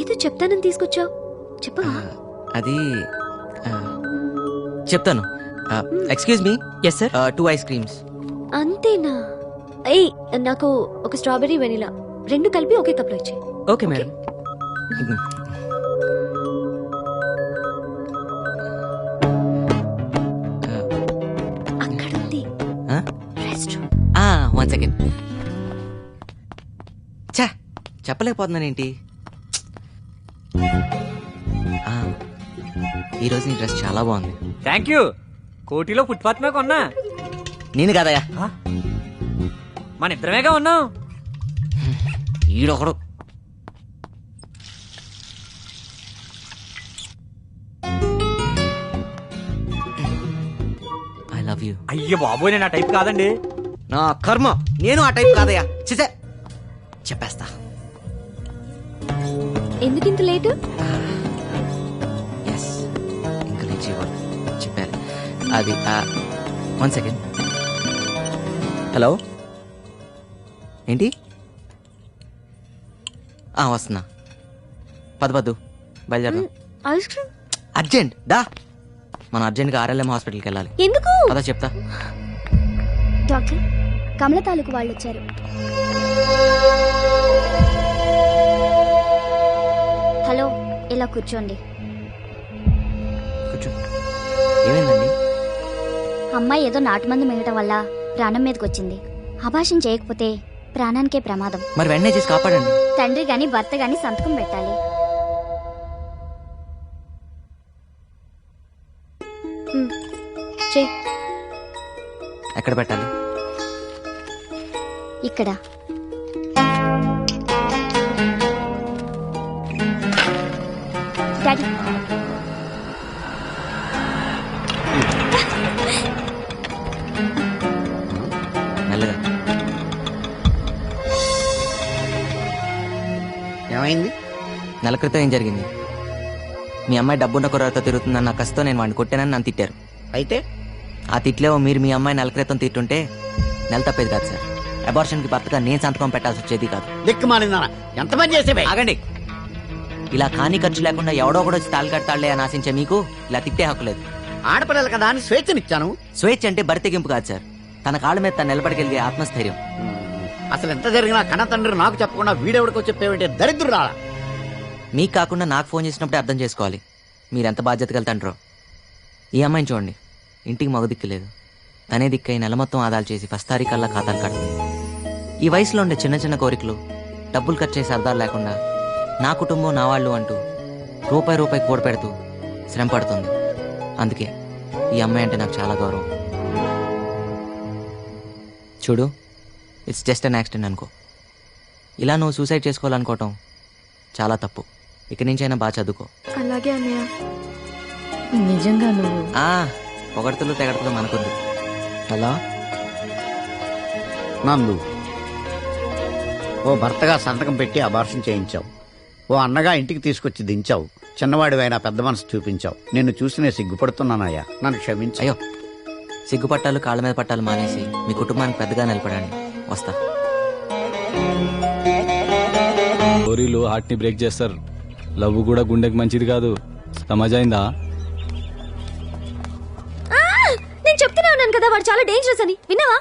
ఏదో చెప్తానని తీసుకొచ్చావు, చెప్పవా? అది చెప్తాను. Excuse me. Yes sir. 2 ice creams. అంతేనా? ఏయ్, నాకు ఒక స్ట్రాబెరీ వెనిలా 2 కలిపి ఒకే కప్ లో ఇచ్చేయ్. Okay madam. అక్కడ ఉంది రెస్టారెంట్. 1 సెకండ్. చా చెప్పలేకపోతున్నానేంటి? ఈరోజు నీ డ్రెస్ చాలా బాగుంది. Thank you. కోటిలో ఫుట్పాత్ మీద కొన్నా. నేను కాదయ్యా, మన ఇద్దరమేగా ఉన్నాం. ఈడొకడు. I love you. అయ్యో బాబోయ్, నేను ఆ టైప్ కాదండి. నా కర్మ, నేను ఆ టైప్ కాదయ్యా. చిసే చెప్పేస్తా. ఎందుకింత లేటు? ఎస్, ఇంకా లేచి చెప్పారు. అది 1 సెకండ్. హలో, ఏంటి? వస్తున్నా. పద్దు బయలుదేరదాం. ఐస్ క్రీమ్ అర్జెంట్ దా. మనం అర్జెంట్గా RLM హాస్పిటల్కి వెళ్ళాలి. ఎందుకు? అదా చెప్తా. డాక్టర్, కమల తాలూకు వాళ్ళు వచ్చారు. హలో, ఇలా కూర్చోండి. కూర్చో. ఏమైందండి? అమ్మాయి ఏదో నాటుమందు మింగటం వల్ల ప్రాణం మీదకి వచ్చింది. అభాషణ చేయకపోతే ప్రాణానికే ప్రమాదం. మరి వెంటనే చేసి కాపాడండి. తండ్రి గాని భర్త గాని సంతకం పెట్టాలి. చెయ్. ఎక్కడ పెట్టాలి? ఇక్కడ. డాడీ, మెల్లగా. ఏమైంది? నెల క్రితం ఏం జరిగింది? మీ అమ్మాయి డబ్బున్న కుర్రతో తిరుగుతుందన్న కసితో నేను వాడిని కొట్టానని నన్ను తిట్టారు. అయితే ఆ తిట్లేవో మీరు మీ అమ్మాయి నెల క్రితం తిట్టుంటే నెల తప్పేది కాదు సార్. అబార్షన్కి భర్తగా నేను సంతకం పెట్టాల్సి వచ్చేది కాదు. దిక్కుమాలిందా ఎంత పని చేసేవే? ఆగండి. ఇలా కాని ఖర్చు లేకుండా ఎవడో కూడా వచ్చి తాళి కడతాళ్లే అని ఆశించే మీకు ఇలా తిట్టే హక్కు లేదు. ఆడపిల్లలు కదా అని స్వేచ్ఛనిచ్చాను. స్వేచ్ఛ అంటే బరితెగింపు కాదు సార్, తన కాళ్ళ మీద తను నిలబడికెళ్ళే ఆత్మస్థైర్యం. అసలు ఎంత జరిగినా కన్న తండ్రి నాకు చెప్పకుండా వీడెవడికో చెప్పేవంటే దరిద్రురాలా. మీకు కాకుండా నాకు ఫోన్ చేసినప్పుడే అర్థం చేసుకోవాలి మీరెంత బాధ్యత వెళ్తాండ్రో. ఈ అమ్మాయిని చూడండి, ఇంటికి మగ దిక్కులేదు. తనే దిక్కై నెల మొత్తం ఆదాలు చేసి ఫస్తారీ కల్లా ఖాతాలు కడుతుంది. ఈ వయసులో ఉండే చిన్న చిన్న కోరికలు, డబ్బులు ఖర్చు చేసి అర్థాలు లేకుండా నా కుటుంబం నా వాళ్ళు అంటూ రూపాయి కూడ పెడుతూ శ్రమ పడుతుంది. అందుకే ఈ అమ్మాయి అంటే నాకు చాలా గౌరవం. చూడు, ఇట్స్ జస్ట్ అన్ యాక్సిడెంట్ అనుకో. ఇలా నువ్వు సూసైడ్ చేసుకోవాలనుకోవటం చాలా తప్పు. ఇక నుంచైనా బాగా చదువుకో. అలాగే అన్నయ్య. నిజంగా నువ్వు పొగడతలు తెగడతలు మనకొద్దు. హలో నందు, ఓ భర్తగా సంతకం పెట్టి అబార్షన్ చేయించావు. ఓ అన్నగా ఇంటికి తీసుకొచ్చి దించావు. చిన్నవాడివైనా పెద్ద మనసు చూపించావు. నిన్ను చూసి నేను సిగ్గుపడుతున్నానయ్యా, నన్ను క్షమించు. అయ్యో, సిగ్గుపట్టాలు కాళ్ళ మీద పట్టాలు మానేసి మీ కుటుంబానికి పెద్దగా నిలబడండి. వస్తా. స్టోరీలు హార్ట్ ని బ్రేక్ చేస్తారు. లవ్ కూడా గుండెకి మంచిది కాదు. సమాజైందా? నేను చెప్తూనే ఉన్నాను కదా, వాడు చాలా డేంజరస్ అని. విన్నావా?